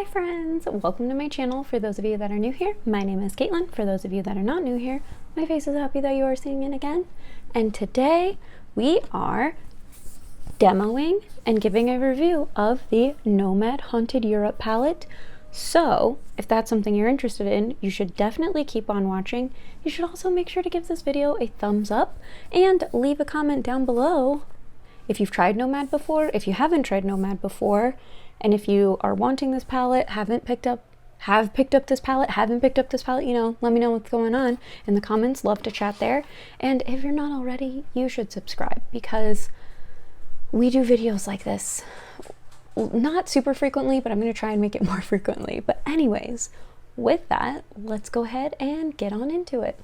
Hi friends! Welcome to my channel. For those of you that are new here, my name is Caitlin. For those of you that are not new here, my face is happy that you are seeing it again. And today we are demoing and giving a review of the Nomad Haunted Europe palette. So if that's something you're interested in, you should definitely keep on watching. You should also make sure to give this video a thumbs up and leave a comment down below if you've tried Nomad before, if you haven't tried Nomad before, and if you are wanting this palette, have picked up this palette, haven't picked up this palette, you know, let me know what's going on in the comments. Love to chat there. And if you're not already, you should subscribe because we do videos like this. Not super frequently, but I'm going to try and make it more frequently. But anyways, with that, let's go ahead and get on into it.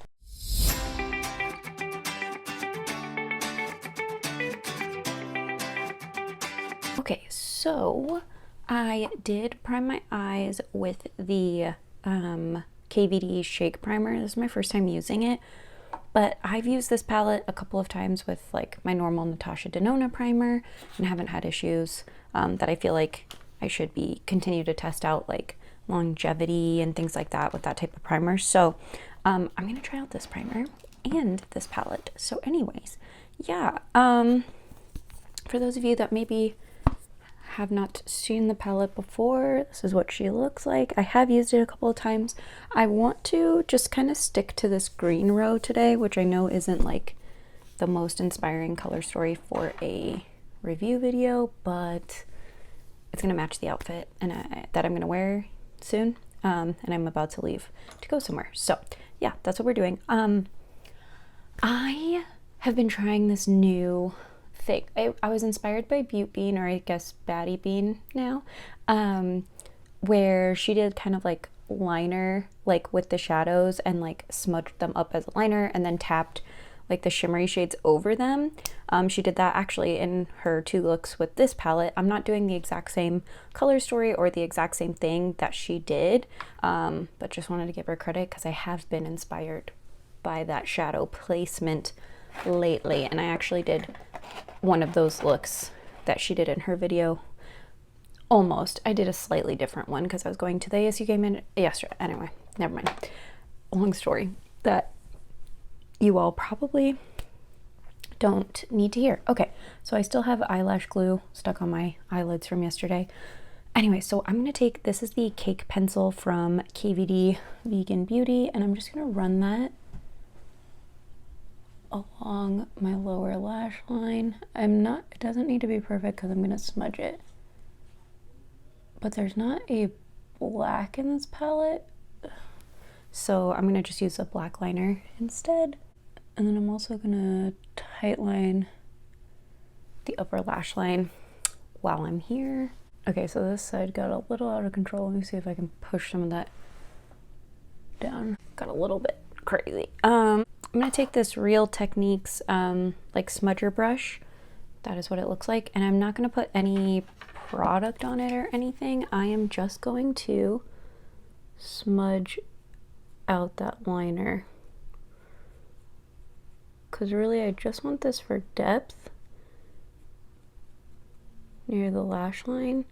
Okay, so I did prime my eyes with the KVD Shake Primer. This is my first time using it, but I've used this palette a couple of times with like my normal Natasha Denona primer and haven't had issues that I feel like I should continue to test out, like longevity and things like that with that type of primer. So I'm gonna try out this primer and this palette. So anyways, yeah, for those of you that maybe have not seen the palette before, this is what she looks like. I have used it a couple of times. I want to just kind of stick to this green row today, which I know isn't like the most inspiring color story for a review video, but it's gonna match the outfit and that I'm gonna wear soon, and I'm about to leave to go somewhere. So yeah, that's what we're doing. I have been trying this new thing. I was inspired by Butte Bean, or I guess Baddie Bean now, where she did kind of like liner, like with the shadows, and like smudged them up as a liner and then tapped like the shimmery shades over them. She did that actually in her two looks with this palette. I'm not doing the exact same color story or the exact same thing that she did, but just wanted to give her credit because I have been inspired by that shadow placement lately, and I actually did one of those looks that she did in her video. Almost. I did a slightly different one because I was going to the ASU game yesterday. Anyway, never mind. Long story that you all probably don't need to hear. Okay, so I still have eyelash glue stuck on my eyelids from yesterday. Anyway, so I'm going to take, this is the Cake Pencil from KVD Vegan Beauty, and I'm just going to run that along my lower lash line. It doesn't need to be perfect because I'm going to smudge it. But there's not a black in this palette, so I'm going to just use a black liner instead. And then I'm also going to tightline the upper lash line while I'm here. Okay, so this side got a little out of control. Let me see if I can push some of that down. Got a little bit crazy. I'm going to take this Real Techniques like smudger brush. That is what it looks like. And I'm not going to put any product on it or anything. I am just going to smudge out that liner. Because really I just want this for depth near the lash line.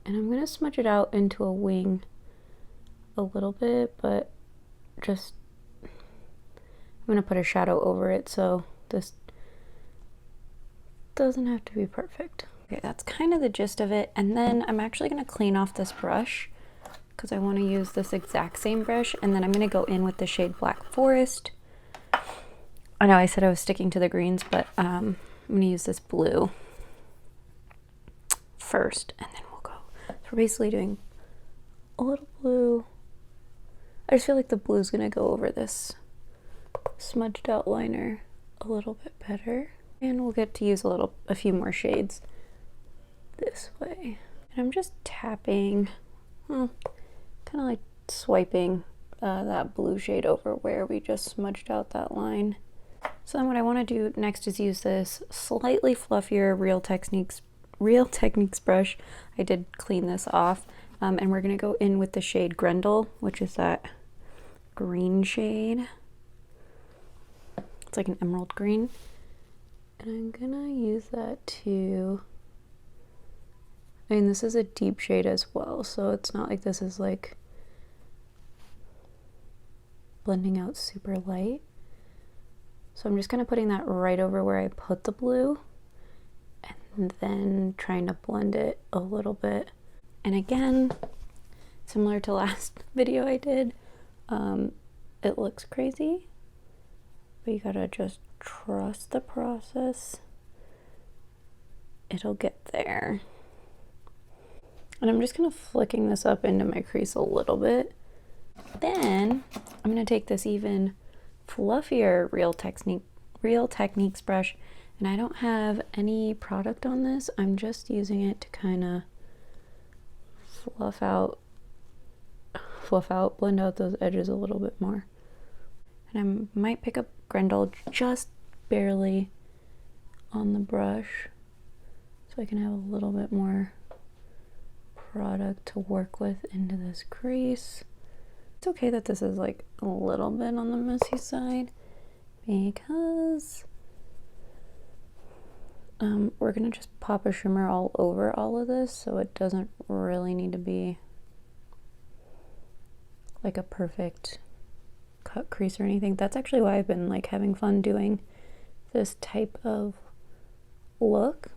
And I'm going to smudge it out into a wing a little bit, but just I'm going to put a shadow over it so this doesn't have to be perfect. Okay, that's kind of the gist of it. And then I'm actually going to clean off this brush because I want to use this exact same brush. And then I'm going to go in with the shade Black Forest. I know I said I was sticking to the greens, but I'm going to use this blue first, and then we'll go. So we're basically doing a little blue. I just feel like the blue is going to go over this smudged out liner a little bit better, and we'll get to use a few more shades this way. And I'm just tapping, kind of like swiping that blue shade over where we just smudged out that line. So then what I want to do next is use this slightly fluffier Real Techniques brush. I did clean this off, and we're going to go in with the shade Grendel, which is that green shade. It's like an emerald green. And I'm gonna use that to I mean, this is a deep shade as well, so it's not like this is like blending out super light. So I'm just kind of putting that right over where I put the blue and then trying to blend it a little bit. And again, similar to last video I did, it looks crazy, but you gotta just trust the process. It'll get there. And I'm just kind of flicking this up into my crease a little bit. Then I'm going to take this even fluffier Real Techniques brush, and I don't have any product on this. I'm just using it to kind of fluff out, blend out those edges a little bit more. And I might pick up Grendel just barely on the brush so I can have a little bit more product to work with into this crease. It's okay that this is like a little bit on the messy side because we're gonna just pop a shimmer all over all of this, so it doesn't really need to be like a perfect cut crease or anything. That's actually why I've been like having fun doing this type of look.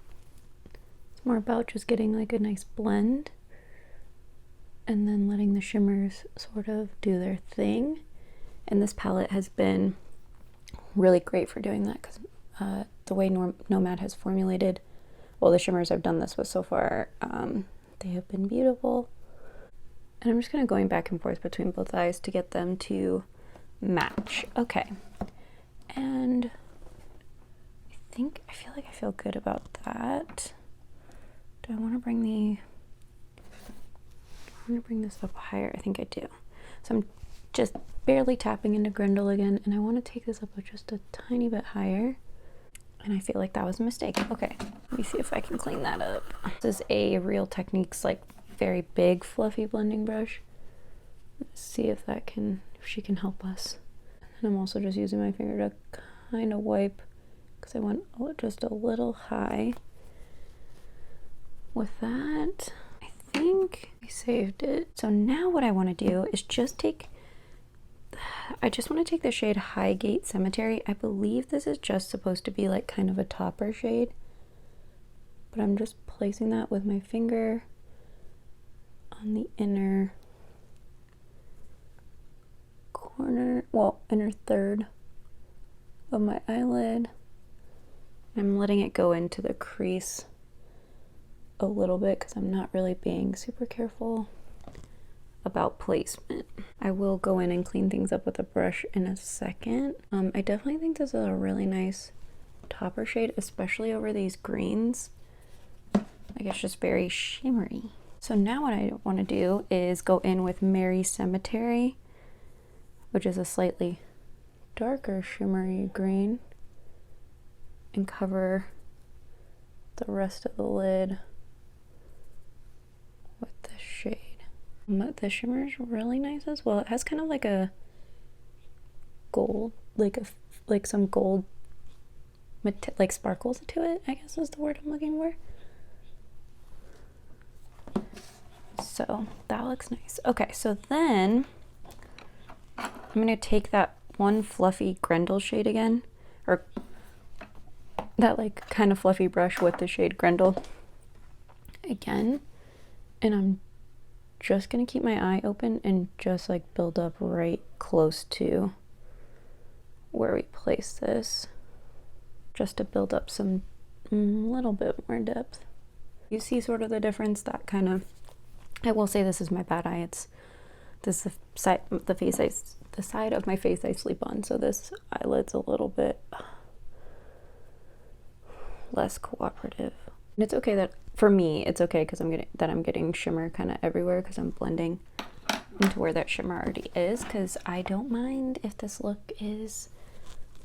It's more about just getting like a nice blend and then letting the shimmers sort of do their thing. And this palette has been really great for doing that because the way Nomad has formulated, well, the shimmers I've done this with so far, they have been beautiful. And I'm just kind of going back and forth between both eyes to get them to match. Okay, and I feel like I feel good about that. Do I want to bring this up higher? I think I do. So I'm just barely tapping into Grendel again, and I want to take this up just a tiny bit higher. And I feel like that was a mistake. Okay, let me see if I can clean that up. This is a Real Techniques like very big fluffy blending brush. Let's see if she can help us. And I'm also just using my finger to kind of wipe because I went just a little high with that. I think I saved it. So now what I want to do is I just want to take the shade Highgate Cemetery. I believe this is just supposed to be like kind of a topper shade, but I'm just placing that with my finger on the inner corner, well, inner third of my eyelid. I'm letting it go into the crease a little bit because I'm not really being super careful about placement. I will go in and clean things up with a brush in a second. I definitely think this is a really nice topper shade, especially over these greens. Like it's just very shimmery. So now what I want to do is go in with Merry Cemetery, which is a slightly darker shimmery green, and cover the rest of the lid with this shade. The shimmer is really nice as well. It has kind of like a gold, like some gold, like sparkles to it, I guess is the word I'm looking for. So that looks nice. Okay, so then I'm going to take that one fluffy Grendel shade again, or that like kind of fluffy brush with the shade Grendel again, and I'm just going to keep my eye open and just like build up right close to where we place this, just to build up some little bit more depth. You see sort of the difference, that kind of, I will say this is my bad eye. This is the side of my face I sleep on, so this eyelid's a little bit less cooperative. And it's okay that, for me, it's okay because I'm getting shimmer kind of everywhere because I'm blending into where that shimmer already is, because I don't mind if this look is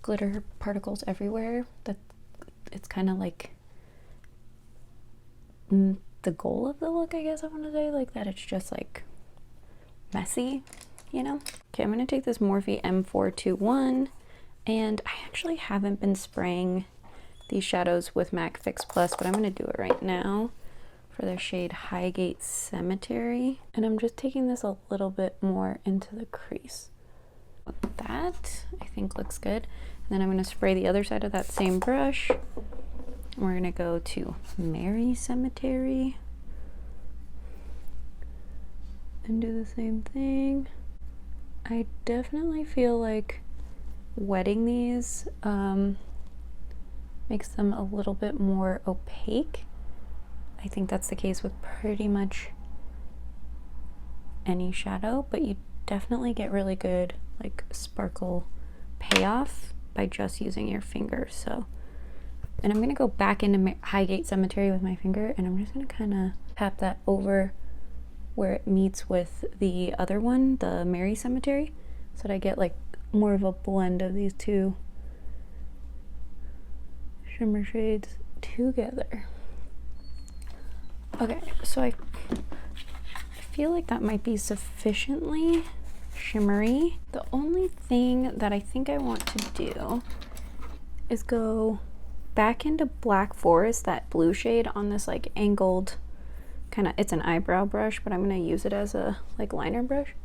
glitter particles everywhere. That it's kind of like the goal of the look, I guess I want to say, like that it's just like messy, you know? Okay, I'm going to take this Morphe M421, and I actually haven't been spraying these shadows with MAC Fix Plus, but I'm going to do it right now for the shade Highgate Cemetery. And I'm just taking this a little bit more into the crease. That I think looks good. And then I'm going to spray the other side of that same brush. And we're going to go to Mary Cemetery and do the same thing. I definitely feel like wetting these makes them a little bit more opaque. I think that's the case with pretty much any shadow, but you definitely get really good like sparkle payoff by just using your fingers. So, and I'm gonna go back into Highgate Cemetery with my finger, and I'm just gonna kind of tap that over where it meets with the other one, the Mary Cemetery, so that I get like more of a blend of these two shimmer shades together. Okay, so I feel like that might be sufficiently shimmery. The only thing that I think I want to do is go back into Black Forest, that blue shade, on this like angled kind of, it's an eyebrow brush, but I'm going to use it as a like liner brush.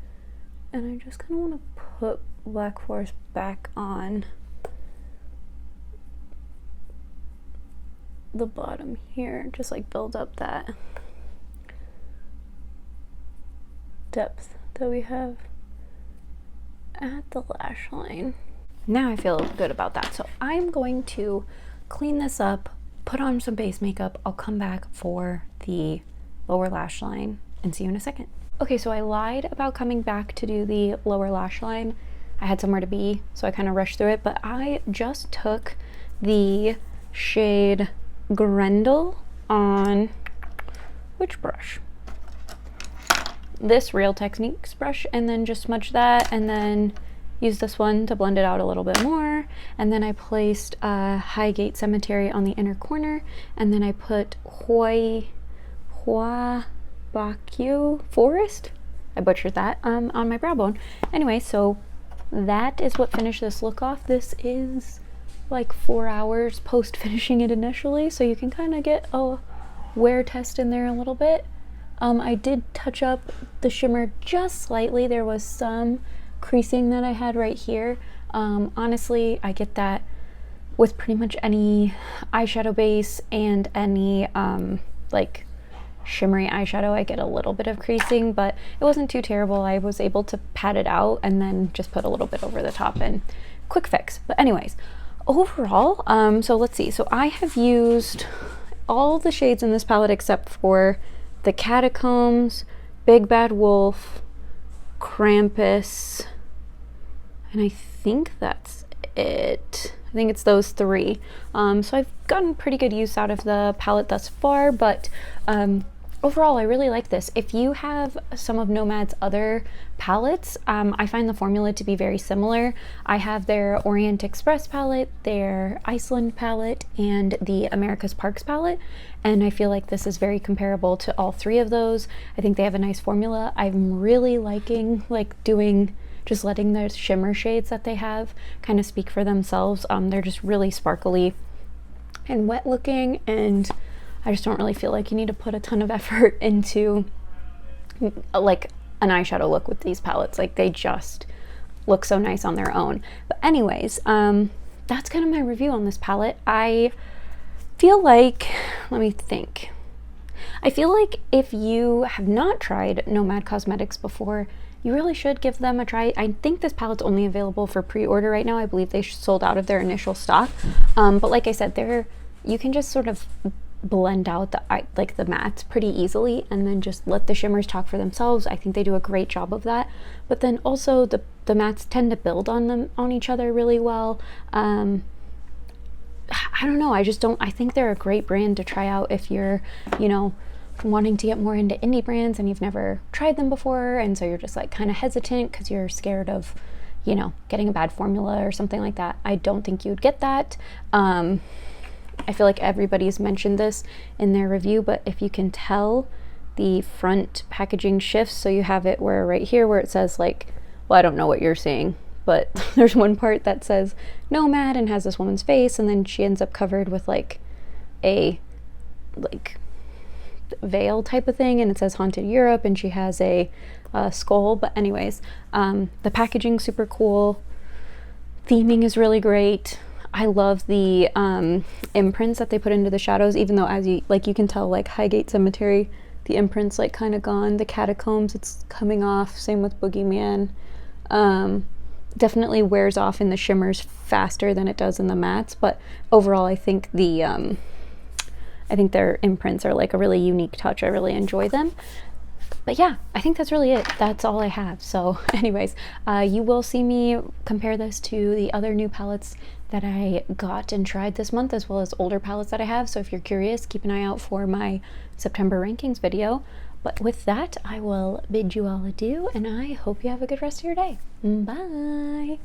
And I just kind of want to put Black Forest back on the bottom here, just like build up that depth that we have at the lash line. Now I feel good about that. So I'm going to clean this up, put on some base makeup. I'll come back for the lower lash line and see you in a second. Okay, so I lied about coming back to do the lower lash line. I had somewhere to be, so I kind of rushed through it, but I just took the shade Grendel on which brush? This Real Techniques brush, and then just smudge that, and then use this one to blend it out a little bit more. And then I placed Highgate Cemetery on the inner corner, and then I put Bakyu Forest, I butchered that, on my brow bone. Anyway, so that is what finished this look off. This is like 4 hours post finishing it initially, so you can kind of get a wear test in there a little bit. I did touch up the shimmer just slightly. There was some creasing that I had right here. Honestly, I get that with pretty much any eyeshadow base and any like shimmery eyeshadow. I get a little bit of creasing, but it wasn't too terrible. I was able to pat it out and then just put a little bit over the top, and quick fix. But anyways, overall, so let's see. So I have used all the shades in this palette except for the Catacombs, Big Bad Wolf, Krampus, and I think that's it. I think it's those three. So I've gotten pretty good use out of the palette thus far, but overall I really like this. If you have some of Nomad's other palettes, I find the formula to be very similar. I have their Orient Express palette, their Iceland palette, and the America's Parks palette, and I feel like this is very comparable to all three of those. I think they have a nice formula. I'm really liking like doing, just letting the shimmer shades that they have kind of speak for themselves. They're just really sparkly and wet looking, and I just don't really feel like you need to put a ton of effort into like an eyeshadow look with these palettes. Like they just look so nice on their own. But anyways, that's kind of my review on this palette. I feel like, let me think. I feel like if you have not tried Nomad Cosmetics before, you really should give them a try. I think this palette's only available for pre-order right now. I believe they sold out of their initial stock. But like I said, you can just sort of blend out the mattes pretty easily, and then just let the shimmers talk for themselves. I think they do a great job of that. But then also the mattes tend to build on each other really well. I don't know, I think they're a great brand to try out if you're, wanting to get more into indie brands and you've never tried them before, and so you're just like kind of hesitant because you're scared of, getting a bad formula or something like that. I don't think you'd get that. I feel like everybody's mentioned this in their review, but if you can tell, the front packaging shifts, so you have it where right here where it says like, well, I don't know what you're seeing, but there's one part that says Nomad and has this woman's face, and then she ends up covered with like a veil type of thing, and it says Haunted Europe, and she has a skull. But anyways, the packaging's super cool. Theming is really great. I love the imprints that they put into the shadows, even though as you can tell, like Highgate Cemetery, the imprints like kind of gone. The catacombs, it's coming off. Same with Boogeyman. Definitely wears off in the shimmers faster than it does in the mattes, but overall I think their imprints are like a really unique touch. I really enjoy them. But yeah, I think that's really it. That's all I have. So anyways, you will see me compare this to the other new palettes that I got and tried this month, as well as older palettes that I have. So if you're curious, keep an eye out for my September rankings video. But with that, I will bid you all adieu, and I hope you have a good rest of your day. Bye!